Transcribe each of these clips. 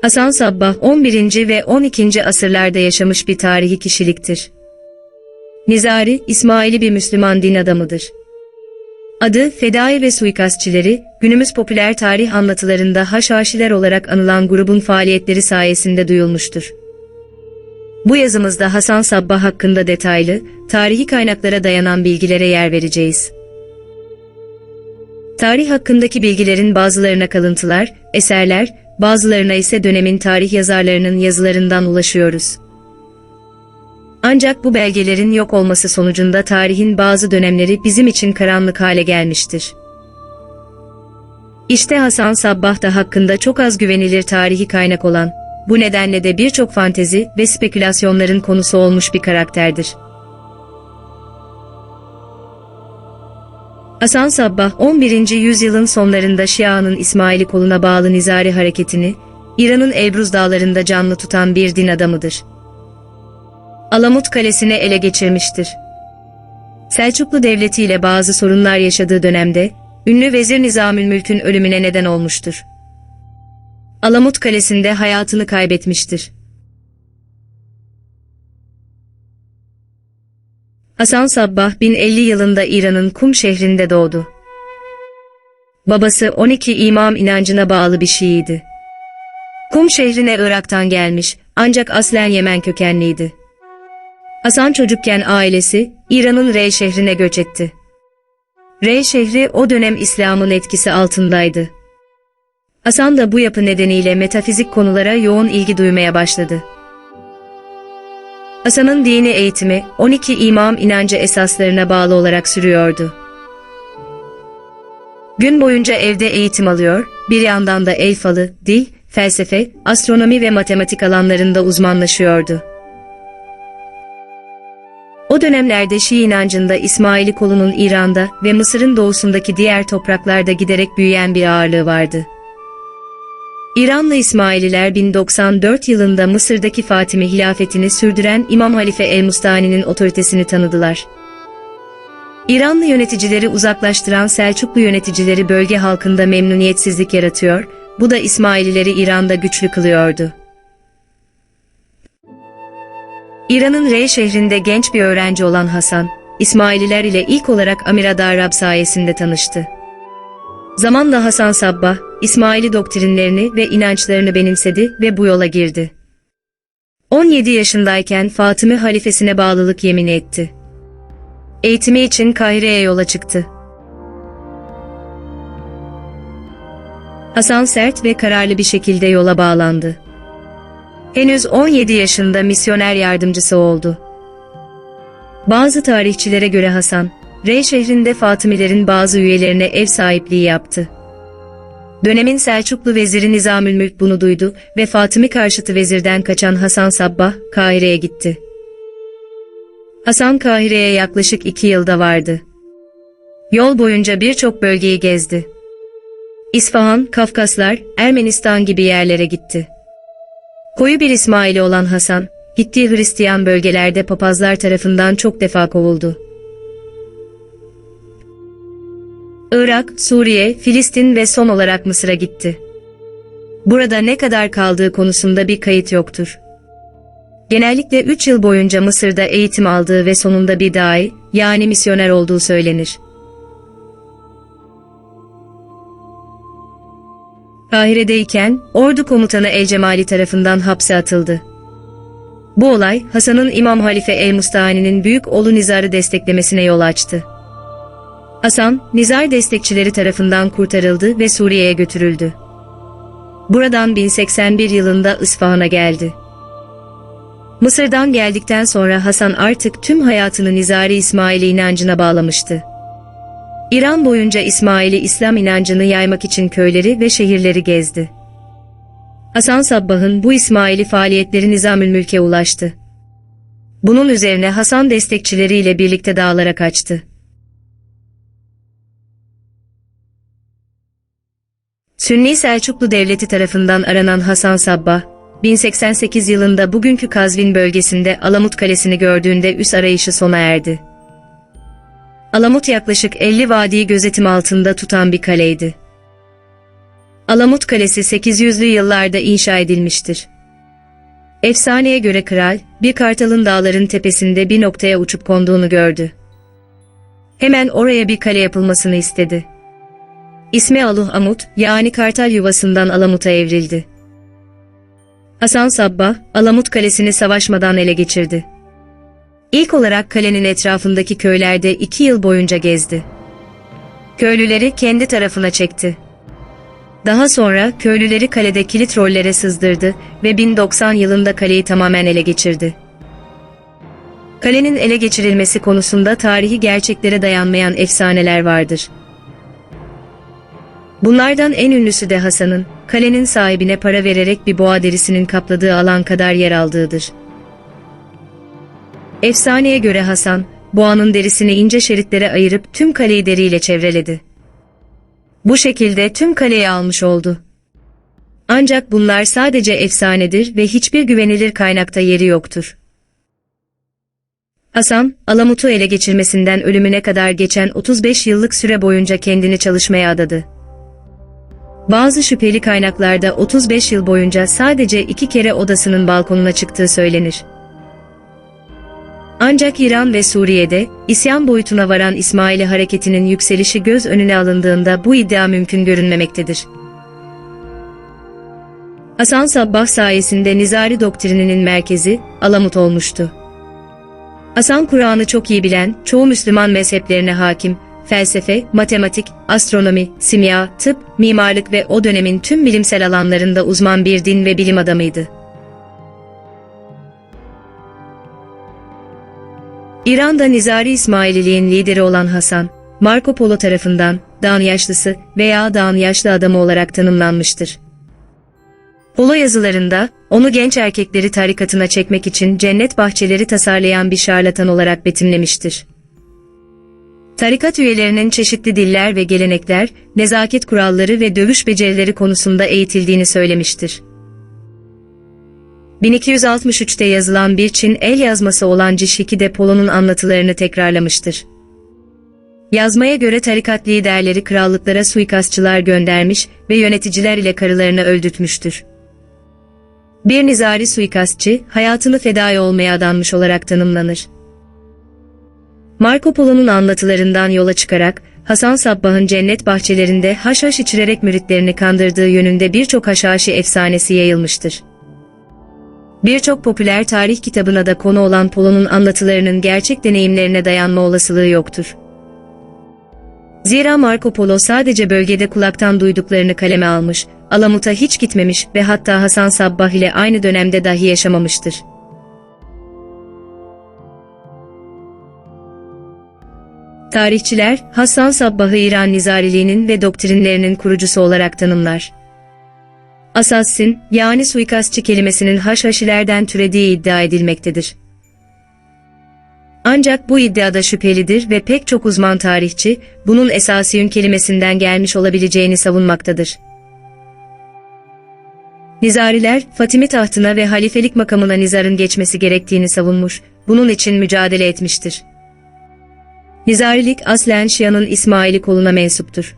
Hasan Sabbah 11. ve 12. asırlarda yaşamış bir tarihi kişiliktir. Nizari, İsmaili bir Müslüman din adamıdır. Adı, fedai ve suikastçileri, günümüz popüler tarih anlatılarında Haşhaşiler olarak anılan grubun faaliyetleri sayesinde duyulmuştur. Bu yazımızda Hasan Sabbah hakkında detaylı, tarihi kaynaklara dayanan bilgilere yer vereceğiz. Tarih hakkındaki bilgilerin bazılarına kalıntılar, eserler, bazılarına ise dönemin tarih yazarlarının yazılarından ulaşıyoruz. Ancak bu belgelerin yok olması sonucunda tarihin bazı dönemleri bizim için karanlık hale gelmiştir. İşte Hasan Sabbah da hakkında çok az güvenilir tarihi kaynak olan, bu nedenle de birçok fantezi ve spekülasyonların konusu olmuş bir karakterdir. Hasan Sabbah 11. yüzyılın sonlarında Şia'nın İsmaili koluna bağlı Nizari hareketini, İran'ın Elbruz dağlarında canlı tutan bir din adamıdır. Alamut Kalesi'ni ele geçirmiştir. Selçuklu Devleti ile bazı sorunlar yaşadığı dönemde, ünlü Vezir Nizamülmülk'ün ölümüne neden olmuştur. Alamut Kalesi'nde hayatını kaybetmiştir. Hasan Sabbah 1050 yılında İran'ın Kum şehrinde doğdu. Babası 12 İmam inancına bağlı bir Şiiydi. Kum şehrine Irak'tan gelmiş ancak aslen Yemen kökenliydi. Hasan çocukken ailesi İran'ın Rey şehrine göç etti. Rey şehri o dönem İslam'ın etkisi altındaydı. Hasan da bu yapı nedeniyle metafizik konulara yoğun ilgi duymaya başladı. Hasan'ın dini eğitimi 12 İmam inancı esaslarına bağlı olarak sürüyordu. Gün boyunca evde eğitim alıyor, bir yandan da el falı, dil, felsefe, astronomi ve matematik alanlarında uzmanlaşıyordu. O dönemlerde Şii inancında İsmaili kolunun İran'da ve Mısır'ın doğusundaki diğer topraklarda giderek büyüyen bir ağırlığı vardı. İranlı İsmaililer 1094 yılında Mısır'daki Fatimi hilafetini sürdüren İmam Halife el-Mustani'nin otoritesini tanıdılar. İranlı yöneticileri uzaklaştıran Selçuklu yöneticileri bölge halkında memnuniyetsizlik yaratıyor, bu da İsmailileri İran'da güçlü kılıyordu. İran'ın Rey şehrinde genç bir öğrenci olan Hasan, İsmaililer ile ilk olarak Amir ad-Darrab sayesinde tanıştı. Zamanla Hasan Sabbah, İsmaili doktrinlerini ve inançlarını benimsedi ve bu yola girdi. 17 yaşındayken Fatımi halifesine bağlılık yemini etti. Eğitimi için Kahire'ye yola çıktı. Hasan sert ve kararlı bir şekilde yola bağlandı. Henüz 17 yaşında misyoner yardımcısı oldu. Bazı tarihçilere göre Hasan, Rey şehrinde Fatımilerin bazı üyelerine ev sahipliği yaptı. Dönemin Selçuklu veziri Nizamülmülk bunu duydu ve Fatımi karşıtı vezirden kaçan Hasan Sabbah, Kahire'ye gitti. Hasan Kahire'ye yaklaşık 2 yılda vardı. Yol boyunca birçok bölgeyi gezdi. İsfahan, Kafkaslar, Ermenistan gibi yerlere gitti. Koyu bir İsmaili olan Hasan, gittiği Hristiyan bölgelerde papazlar tarafından çok defa kovuldu. Irak, Suriye, Filistin ve son olarak Mısır'a gitti. Burada ne kadar kaldığı konusunda bir kayıt yoktur. Genellikle 3 yıl boyunca Mısır'da eğitim aldığı ve sonunda bir dai, yani misyoner olduğu söylenir. Kahire'deyken, ordu komutanı El-Cemali tarafından hapse atıldı. Bu olay, Hasan'ın İmam Halife el-Mustani'nin büyük oğlu Nizar'ı desteklemesine yol açtı. Hasan, Nizar destekçileri tarafından kurtarıldı ve Suriye'ye götürüldü. Buradan 1081 yılında İsfahan'a geldi. Mısır'dan geldikten sonra Hasan artık tüm hayatını Nizari İsmaili inancına bağlamıştı. İran boyunca İsmaili İslam inancını yaymak için köyleri ve şehirleri gezdi. Hasan Sabbah'ın bu İsmaili faaliyetleri Nizamülmülk'e ulaştı. Bunun üzerine Hasan destekçileriyle birlikte dağlara kaçtı. Sünni Selçuklu Devleti tarafından aranan Hasan Sabbah, 1088 yılında bugünkü Kazvin bölgesinde Alamut Kalesi'ni gördüğünde üs arayışı sona erdi. Alamut yaklaşık 50 vadiyi gözetim altında tutan bir kaleydi. Alamut Kalesi 800'lü yıllarda inşa edilmiştir. Efsaneye göre kral, bir kartalın dağların tepesinde bir noktaya uçup konduğunu gördü. Hemen oraya bir kale yapılmasını istedi. İsmi Aluh Amut, yani kartal yuvasından Alamut'a evrildi. Hasan Sabbah, Alamut Kalesi'ni savaşmadan ele geçirdi. İlk olarak kalenin etrafındaki köylerde 2 yıl boyunca gezdi. Köylüleri kendi tarafına çekti. Daha sonra köylüleri kalede kilit rollere sızdırdı ve 1090 yılında kaleyi tamamen ele geçirdi. Kalenin ele geçirilmesi konusunda tarihi gerçeklere dayanmayan efsaneler vardır. Bunlardan en ünlüsü de Hasan'ın, kalenin sahibine para vererek bir boğa derisinin kapladığı alan kadar yer aldığıdır. Efsaneye göre Hasan, boğanın derisini ince şeritlere ayırıp tüm kaleyi deriyle çevreledi. Bu şekilde tüm kaleyi almış oldu. Ancak bunlar sadece efsanedir ve hiçbir güvenilir kaynakta yeri yoktur. Hasan, Alamut'u ele geçirmesinden ölümüne kadar geçen 35 yıllık süre boyunca kendini çalışmaya adadı. Bazı şüpheli kaynaklarda 35 yıl boyunca sadece 2 kere odasının balkonuna çıktığı söylenir. Ancak İran ve Suriye'de, isyan boyutuna varan İsmaili hareketinin yükselişi göz önüne alındığında bu iddia mümkün görünmemektedir. Hasan Sabbah sayesinde Nizari doktrininin merkezi, Alamut olmuştu. Hasan Kur'an'ı çok iyi bilen, çoğu Müslüman mezheplerine hakim, felsefe, matematik, astronomi, simya, tıp, mimarlık ve o dönemin tüm bilimsel alanlarında uzman bir din ve bilim adamıydı. İran'da Nizari İsmaililiğin lideri olan Hasan, Marco Polo tarafından dağın yaşlısı veya dağın yaşlı adamı olarak tanımlanmıştır. Polo yazılarında, onu genç erkekleri tarikatına çekmek için cennet bahçeleri tasarlayan bir şarlatan olarak betimlemiştir. Tarikat üyelerinin çeşitli diller ve gelenekler, nezaket kuralları ve dövüş becerileri konusunda eğitildiğini söylemiştir. 1263'te yazılan bir Çin el yazması olan Cişhiki de Polo'nun anlatılarını tekrarlamıştır. Yazmaya göre tarikat liderleri krallıklara suikastçılar göndermiş ve yöneticiler ile karılarını öldürtmüştür. Bir Nizari suikastçı, hayatını feda olmaya adanmış olarak tanımlanır. Marco Polo'nun anlatılarından yola çıkarak, Hasan Sabbah'ın cennet bahçelerinde haşhaş içirerek müritlerini kandırdığı yönünde birçok haşhaşi efsanesi yayılmıştır. Birçok popüler tarih kitabına da konu olan Polo'nun anlatılarının gerçek deneyimlerine dayanma olasılığı yoktur. Zira Marco Polo sadece bölgede kulaktan duyduklarını kaleme almış, Alamut'a hiç gitmemiş ve hatta Hasan Sabbah ile aynı dönemde dahi yaşamamıştır. Tarihçiler, Hasan Sabbah'ı İran Nizariliğinin ve doktrinlerinin kurucusu olarak tanımlar. Assassin, yani suikastçı kelimesinin haşhaşilerden türediği iddia edilmektedir. Ancak bu iddiada şüphelidir ve pek çok uzman tarihçi, bunun esasiyün kelimesinden gelmiş olabileceğini savunmaktadır. Nizariler, Fatimi tahtına ve halifelik makamına Nizar'ın geçmesi gerektiğini savunmuş, bunun için mücadele etmiştir. Nizarilik aslen Şia'nın İsmaili koluna mensuptur.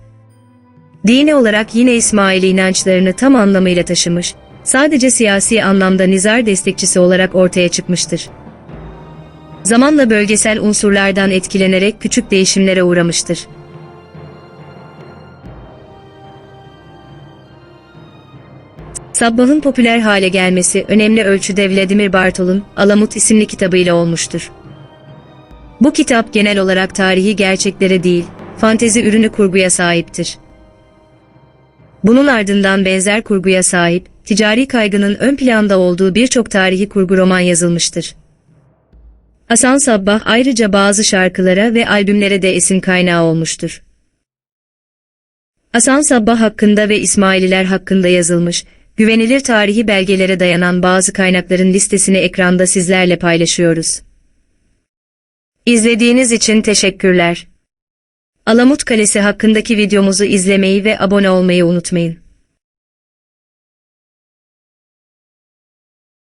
Dini olarak yine İsmaili inançlarını tam anlamıyla taşımış, sadece siyasi anlamda Nizar destekçisi olarak ortaya çıkmıştır. Zamanla bölgesel unsurlardan etkilenerek küçük değişimlere uğramıştır. Sabbah'ın popüler hale gelmesi önemli ölçüde Vladimir Bartol'un Alamut isimli kitabıyla olmuştur. Bu kitap genel olarak tarihi gerçeklere değil, fantezi ürünü kurguya sahiptir. Bunun ardından benzer kurguya sahip, ticari kaygının ön planda olduğu birçok tarihi kurgu roman yazılmıştır. Hasan Sabbah ayrıca bazı şarkılara ve albümlere de esin kaynağı olmuştur. Hasan Sabbah hakkında ve İsmaililer hakkında yazılmış, güvenilir tarihi belgelere dayanan bazı kaynakların listesini ekranda sizlerle paylaşıyoruz. İzlediğiniz için teşekkürler. Alamut Kalesi hakkındaki videomuzu izlemeyi ve abone olmayı unutmayın.